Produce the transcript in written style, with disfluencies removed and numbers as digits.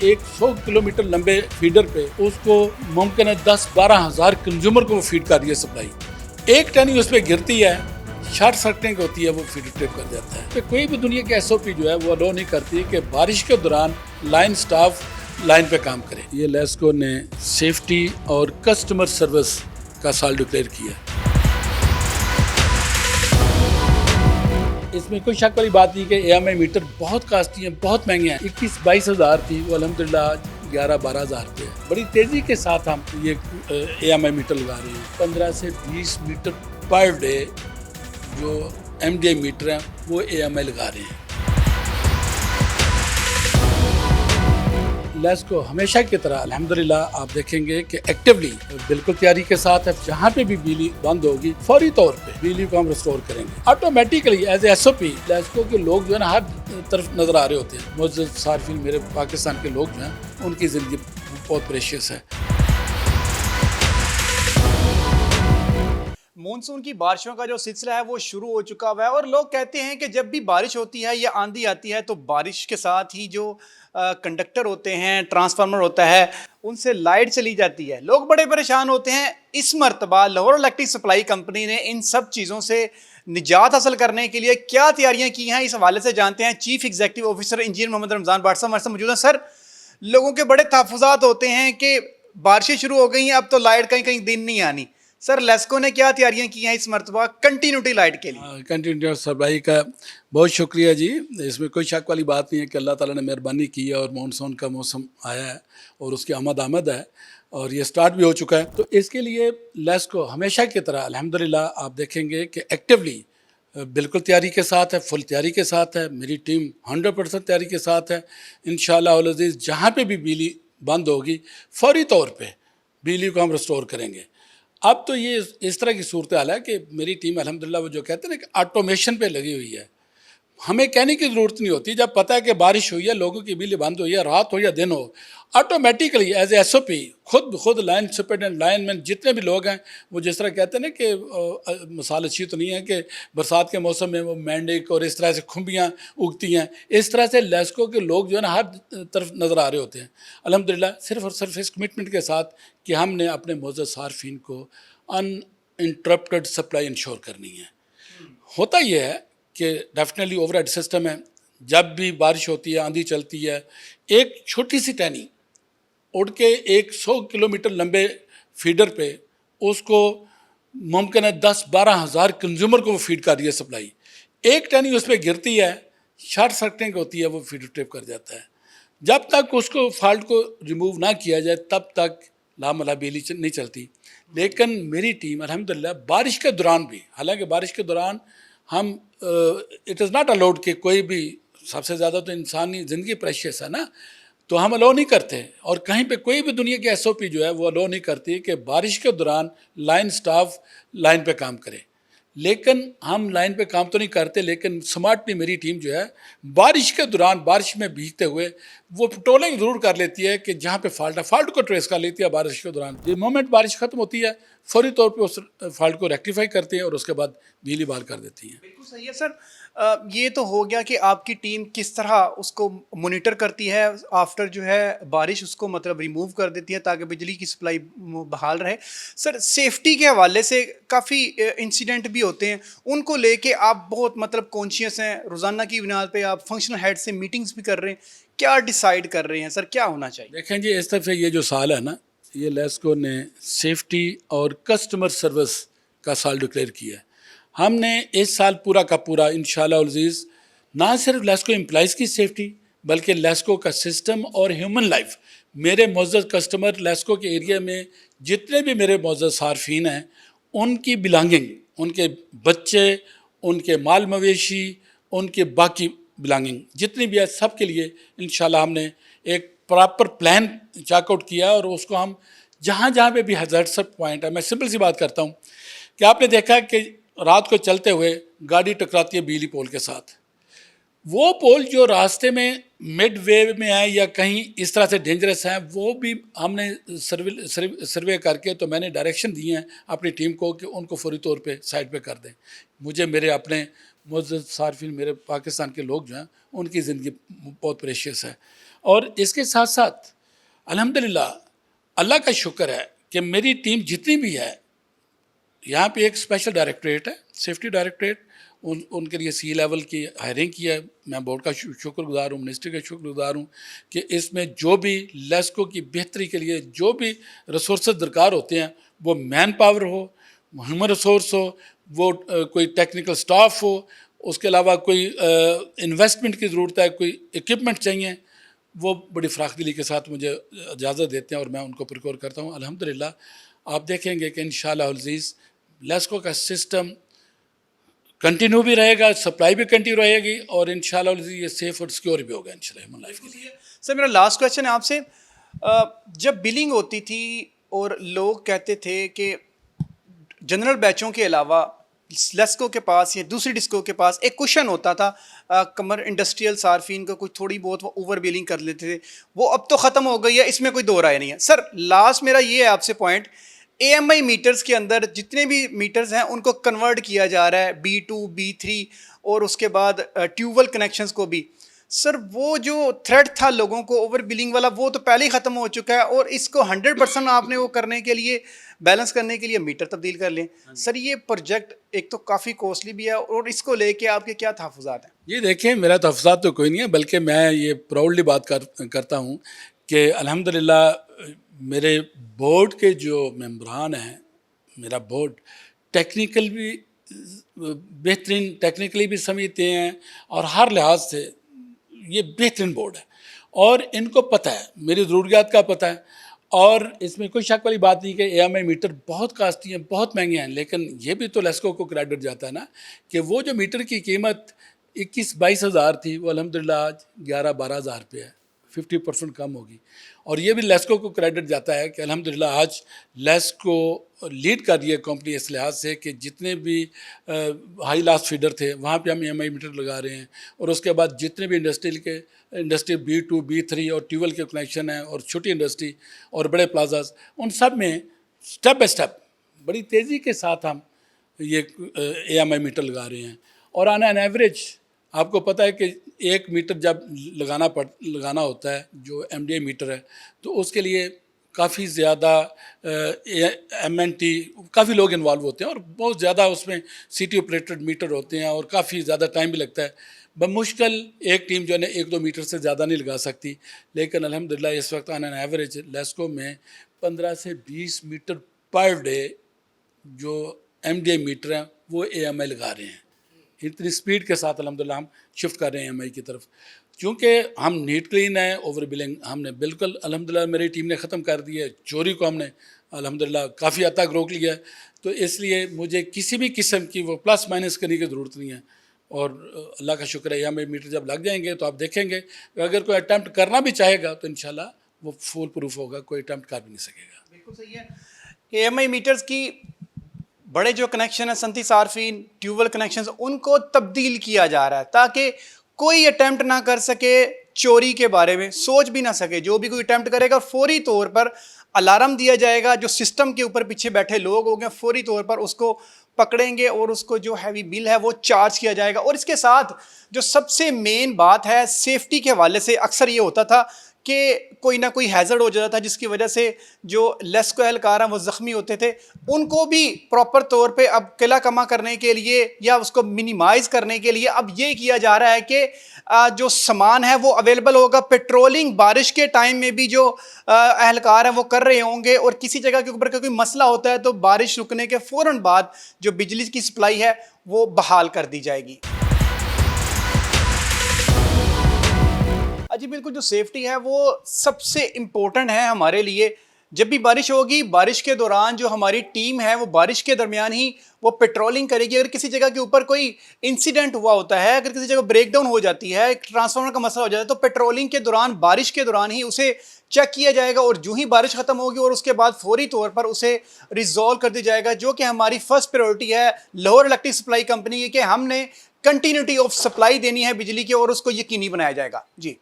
एक 100 किलोमीटर लंबे फीडर पे उसको मुमकिन है 10-12 हज़ार कंज्यूमर को फीड कर रही है सप्लाई। एक टनी उस पर गिरती है, शॉर्ट सर्किटिंग होती है, वो फीडर ट्रिप कर जाता है। तो कोई भी दुनिया की SOP जो है वो अलो नहीं करती कि बारिश के दौरान लाइन स्टाफ लाइन पे काम करे। ये लेस्को ने सेफ्टी और कस्टमर सर्विस का साल डिक्लेयर किया। इसमें कोई शक वाली बात नहीं कि AMI मीटर बहुत कास्टली हैं, बहुत महंगे हैं। 21-22 हज़ार थी, वो अल्हम्दुलिल्लाह 11-12 हज़ार पे है। बड़ी तेज़ी के साथ हम ये AMI मीटर लगा रहे हैं। 15 से 20 मीटर पर डे जो MDI मीटर हैं वो AMI लगा रहे हैं। लेस्को हमेशा की तरह अल्हम्दुलिल्लाह आप देखेंगे कि एक्टिवली बिल्कुल तैयारी के साथ है। जहाँ पे भी बिजली बंद होगी फौरी तौर पे बिजली को हम रिस्टोर करेंगे ऑटोमेटिकली एज SOP। लेस्को के लोग जो है ना हर तरफ नजर आ रहे होते हैं। मुझे सार्फिन मेरे पाकिस्तान के लोग जो हैं उनकी ज़िंदगी बहुत प्रेशियस है। मॉनसून की बारिशों का जो सिलसिला है वो शुरू हो चुका हुआ है और लोग कहते हैं कि जब भी बारिश होती है या आंधी आती है तो बारिश के साथ ही जो कंडक्टर होते हैं, ट्रांसफार्मर होता है, उनसे लाइट चली जाती है। लोग बड़े परेशान होते हैं। इस मरतबा लाहौर इलेक्ट्रिक सप्लाई कंपनी ने इन सब चीज़ों से निजात हासिल करने के लिए क्या तैयारियां की हैं, इस हवाले से जानते हैं chief executive officer engineer Mohammad Ramzan Bhat साहब हमारे साथ मौजूद हैं। सर, लोगों के बड़े तहफ़्फ़ुज़ात होते हैं कि बारिशें शुरू हो गई हैं, अब तो लाइट कहीं कहीं दिन नहीं आनी। सर, लेस्को ने क्या तैयारियां की हैं इस मरतबा कंटिन्यूटी लाइट के लिए? कंटिन्यूटी सप्लाई का बहुत शुक्रिया जी। इसमें कोई शक वाली बात नहीं है कि अल्लाह ताला ने मेहरबानी की है और मानसून का मौसम आया है और उसकी आमद है और ये स्टार्ट भी हो चुका है। तो इसके लिए लेस्को हमेशा की तरह अल्हम्दुलिल्लाह आप देखेंगे कि एक्टिवली बिल्कुल तैयारी के साथ है, फुल तैयारी के साथ है। मेरी टीम 100% तैयारी के साथ है। इंशाअल्लाह अल अज़ीज़ जहाँ पे भी बिजली बंद होगी फौरी तौर पे बिजली को हम रिस्टोर करेंगे। अब तो ये इस तरह की सूरत हाल है कि मेरी टीम अल्हम्दुलिल्लाह वो जो कहते हैं ना कि ऑटोमेशन पे लगी हुई है। हमें कहने की ज़रूरत नहीं होती। जब पता है कि बारिश हुई है, लोगों की बिजली बंद हुई है, रात हो या दिन हो, ऑटोमेटिकली एज SOP खुद लाइन सुपरिटेंडेंट, लाइनमैन जितने भी लोग हैं, वो जिस तरह कहते हैं ना कि मिसाल अच्छी तो नहीं है कि बरसात के मौसम में वो मेंढक और इस तरह से खुम्बियाँ उगती हैं, इस तरह से लेस्को के लोग जो है ना हर तरफ नज़र आ रहे होते हैं। अल्हम्दुलिल्लाह सिर्फ और सिर्फ इस कमिटमेंट के साथ कि हमने अपने मोअज़्ज़ज़ सार्फिन को अनइंटरप्टेड सप्लाई इंश्योर करनी है। होता ये है कि डेफिनेटली ओवरहेड सिस्टम है। जब भी बारिश होती है, आंधी चलती है, एक छोटी सी टहनी उड़ के एक 100 किलोमीटर लंबे फीडर पे उसको मुमकिन है 10-12 हज़ार कंज्यूमर को वो फीड कर रही है सप्लाई। एक टहनी उस पर गिरती है, शॉर्ट सर्किटिंग होती है, वो फीडर ट्रिप कर जाता है। जब तक उसको फॉल्ट को रिमूव ना किया जाए तब तक लामला बिजली नहीं चलती। लेकिन मेरी टीम अल्हम्दुलिल्लाह बारिश के दौरान भी, हालांकि बारिश के दौरान हम इट इज़ नॉट अलाउड कि कोई भी, सबसे ज़्यादा तो इंसानी ज़िंदगी प्रेशियस है ना, तो हम अलाउ नहीं करते। और कहीं पे कोई भी दुनिया की SOP जो है वो अलाउ नहीं करती कि बारिश के दौरान लाइन स्टाफ लाइन पे काम करे। लेकिन हम लाइन पे काम तो नहीं करते, लेकिन स्मार्टली मेरी टीम जो है बारिश के दौरान, बारिश में भीगते हुए वो पेट्रोलिंग ज़रूर कर लेती है कि जहाँ पे फॉल्ट है, फॉल्ट को ट्रेस कर लेती है बारिश के दौरान। जिस मोमेंट बारिश ख़त्म होती है फौरी तौर पे उस फॉल्ट को रेक्टिफाई करते हैं और उसके बाद बिजली बहाल कर देती हैं। बिल्कुल सही है सर। ये तो हो गया कि आपकी टीम किस तरह उसको मॉनिटर करती है, आफ्टर जो है बारिश उसको मतलब रिमूव कर देती है ताकि बिजली की सप्लाई बहाल रहे। सर, सेफ्टी के हवाले से काफ़ी इंसिडेंट भी होते हैं, उनको लेके आप बहुत मतलब कॉन्शियस हैं, रोज़ाना की बुनियाद पे आप फंक्शनल हेड से मीटिंग्स भी कर रहे हैं, क्या डिसाइड कर रहे हैं सर, क्या होना चाहिए? देखें जी, इस तरफ से ये जो साल है ना, ये लेस्को ने सेफ्टी और कस्टमर सर्विस का साल डिक्लेयर किया है। हमने इस साल पूरा का पूरा इंशाअल्लाह अज़ीज़ ना सिर्फ लेस्को एम्प्लॉइज़ की सेफ्टी बल्कि लेस्को का सिस्टम और ह्यूमन लाइफ, मेरे मुअज़्ज़ज़ कस्टमर लेस्को के एरिया में जितने भी मेरे मुअज़्ज़ज़ सार्फिन हैं, उनकी बिलोंगिंग, उनके बच्चे, उनके माल मवेशी, उनके बाकी बिलोंगिंग जितनी भी है, सब के लिए इंशाअल्लाह हमने एक प्रॉपर प्लान चेकआउट किया और उसको हम जहाँ जहाँ पे भी हज़ार्ड पॉइंट है, मैं सिंपल सी बात करता हूँ कि आपने देखा कि रात को चलते हुए गाड़ी टकराती है बिजली पोल के साथ। वो पोल जो रास्ते में मिड वे में है या कहीं इस तरह से डेंजरस है, वो भी हमने सर्वे करके तो मैंने डायरेक्शन दिए हैं अपनी टीम को कि उनको फौरी तौर पे साइड पे कर दें। मुझे मेरे अपने मुअज़्ज़ज़ सार्फिन, मेरे पाकिस्तान के लोग जो हैं, उनकी ज़िंदगी बहुत प्रेशियस है और इसके साथ साथ अल्हम्दुलिल्लाह अल्लाह का शुक्र है कि मेरी टीम जितनी भी है, यहाँ पे एक स्पेशल डायरेक्टरेट है, सेफ्टी डायरेक्टरेट, उनके लिए सी लेवल की हायरिंग की है। मैं बोर्ड का शुक्रगुजार हूँ, मिनिस्ट्री का शुक्रगुजार हूँ कि इसमें जो भी लेस्को की बेहतरी के लिए जो भी रिसोर्स दरकार होते हैं, वो मैन पावर हो, ह्यूमन रिसोर्स हो, वो कोई टेक्निकल स्टाफ हो, उसके अलावा कोई इन्वेस्टमेंट की ज़रूरत है, कोई इक्विपमेंट चाहिए, वो बड़ी फ़राख़दिली के साथ मुझे इजाज़त देते हैं और मैं उनको प्रिकोर करता हूँ। अल्हम्दुलिल्लाह आप देखेंगे कि इंशाअल्लाह अज़ीज़ लेस्को का सिस्टम कंटिन्यू भी रहेगा, सप्लाई भी कंटिन्यू रहेगी और इंशाअल्लाह ये सेफ और सिक्योर भी होगा इंशाअल्लाह ह्यूमन लाइफ के लिए। सर मेरा लास्ट क्वेश्चन है आपसे, जब बिलिंग होती थी और लोग कहते थे कि जनरल बैचों के अलावा लेस्को के पास या दूसरी डिस्को के पास एक कुशन होता था, कमर इंडस्ट्रियल सार्फिन को कुछ थोड़ी बहुत वो ओवर बिलिंग कर लेते थे, वो अब तो ख़त्म हो गई है, इसमें कोई दो राय नहीं है। सर लास्ट मेरा ये है आपसे पॉइंट, AMI मीटर्स के अंदर जितने भी मीटर्स हैं उनको कन्वर्ट किया जा रहा है B2 B3 और उसके बाद ट्यूबवेल कनेक्शंस को भी। सर वो जो थ्रेट था लोगों को ओवर बिलिंग वाला, वो तो पहले ही ख़त्म हो चुका है और इसको 100% आपने वो करने के लिए, बैलेंस करने के लिए मीटर तब्दील कर लें। सर ये प्रोजेक्ट एक तो काफ़ी कॉस्टली भी है और इसको लेके आपके क्या तहफ़्फ़ुज़ात हैं? ये देखिए, मेरा तहफ़्फ़ुज़ात तो कोई नहीं है, बल्कि मैं ये प्राउडली बात करता हूँ कि अल्हम्दुलिल्लाह मेरे बोर्ड के जो मेंबरान हैं, मेरा बोर्ड टेक्निकल भी बेहतरीन, टेक्निकली भी समझते हैं और हर लिहाज से ये बेहतरीन बोर्ड है और इनको पता है, मेरी ज़रूरियात का पता है और इसमें कोई शक वाली बात नहीं कि AMI मीटर बहुत कास्टली हैं, बहुत महंगे हैं, लेकिन ये भी तो लेस्को को क्रेडिट जाता है ना कि वो जो मीटर की कीमत 21-22 हज़ार थी, वो अल्हम्दुलिल्लाह आज 11-12 हज़ार पे है, 50% कम होगी। और ये भी लेस्को को क्रेडिट जाता है कि अल्हम्दुलिल्लाह आज लेस्को लीड कर रही है कंपनी इस लिहाज से कि जितने भी हाई लास्ट फीडर थे वहाँ पे हम AMI मीटर लगा रहे हैं और उसके बाद जितने भी इंडस्ट्री B2 B3 और ट्यूबवेल के कनेक्शन हैं और छोटी इंडस्ट्री और बड़े प्लाजाज, उन सब में स्टेप बाय स्टेप बड़ी तेज़ी के साथ हम ये AMI मीटर लगा रहे हैं और ऑन एन एवरेज आपको पता है कि एक मीटर जब लगाना होता है जो MDA मीटर है, तो उसके लिए काफ़ी ज़्यादा MNT काफ़ी लोग इन्वॉल्व होते हैं और बहुत ज़्यादा उसमें सिटी ऑपरेटेड मीटर होते हैं और काफ़ी ज़्यादा टाइम भी लगता है। बमुश्किल एक टीम जो है ना 1-2 मीटर से ज़्यादा नहीं लगा सकती, लेकिन अल्हम्दुलिल्लाह इस वक्त ऑन एन एवरेज लेस्को में 15 से 20 मीटर पर डे जो MDA मीटर हैं वो AMI लगा रहे हैं। इतनी स्पीड के साथ अल्हम्दुलिल्लाह हम शिफ्ट कर रहे हैं AMI की तरफ, क्योंकि हम नीट क्लीन है। ओवर बिलिंग हमने बिल्कुल अल्हम्दुलिल्लाह मेरी टीम ने ख़त्म कर दी है, चोरी को हमने अल्हम्दुलिल्लाह काफ़ी हद तक रोक लिया है, तो इसलिए मुझे किसी भी किस्म की वो प्लस माइनस करने की ज़रूरत नहीं है। और अल्लाह का शुक्र है AMI मीटर जब लग जाएंगे तो आप देखेंगे अगर कोई अटैम्प्ट करना भी चाहेगा तो इंशाल्लाह वो फुल प्रूफ होगा, कोई अटैम्प्ट कर भी नहीं सकेगा। बिल्कुल सही है। AMI मीटर्स की बड़े जो कनेक्शन है संती सार्फिन ट्यूबवेल कनेक्शन, उनको तब्दील किया जा रहा है ताकि कोई अटैम्प्ट ना कर सके, चोरी के बारे में सोच भी ना सके। जो भी कोई अटैम्प्ट करेगा फौरी तौर पर अलार्म दिया जाएगा, जो सिस्टम के ऊपर पीछे बैठे लोग होंगे फौरी तौर पर उसको पकड़ेंगे और उसको जो हैवी बिल है वो चार्ज किया जाएगा। और इसके साथ जो सबसे मेन बात है सेफ्टी के हवाले से, अक्सर ये होता था कि कोई ना कोई हैज़र्ड हो जाता था जिसकी वजह से जो लेस्को एहलकार हैं वो ज़ख्मी होते थे, उनको भी प्रॉपर तौर पे अब किला कमा करने के लिए या उसको मिनिमाइज़ करने के लिए अब ये किया जा रहा है कि जो सामान है वो अवेलेबल होगा। पेट्रोलिंग बारिश के टाइम में भी जो एहलकार हैं वो कर रहे होंगे और किसी जगह के ऊपर कोई मसला होता है तो बारिश रुकने के फ़ौरन बाद जो बिजली की सप्लाई है वो बहाल कर दी जाएगी। जी बिल्कुल, जो सेफ्टी है वो सबसे इम्पोर्टेंट है हमारे लिए। जब भी बारिश होगी, बारिश के दौरान जो हमारी टीम है वो बारिश के दरमियान ही वो पेट्रोलिंग करेगी। अगर किसी जगह के ऊपर कोई इंसिडेंट हुआ होता है, अगर किसी जगह ब्रेकडाउन हो जाती है, ट्रांसफार्मर का मसला हो जाता है, तो पेट्रोलिंग के दौरान, बारिश के दौरान ही उसे चेक किया जाएगा और जो ही बारिश ख़त्म होगी और उसके बाद फौरी तौर पर उसे रिजॉल्व कर दिया जाएगा। जो कि हमारी फर्स्ट प्रायोरिटी है लाहौर इलेक्ट्रिक सप्लाई कंपनी की, कि हमने कंटिन्यूटी ऑफ सप्लाई देनी है बिजली की और उसको यकीनी बनाया जाएगा। जी।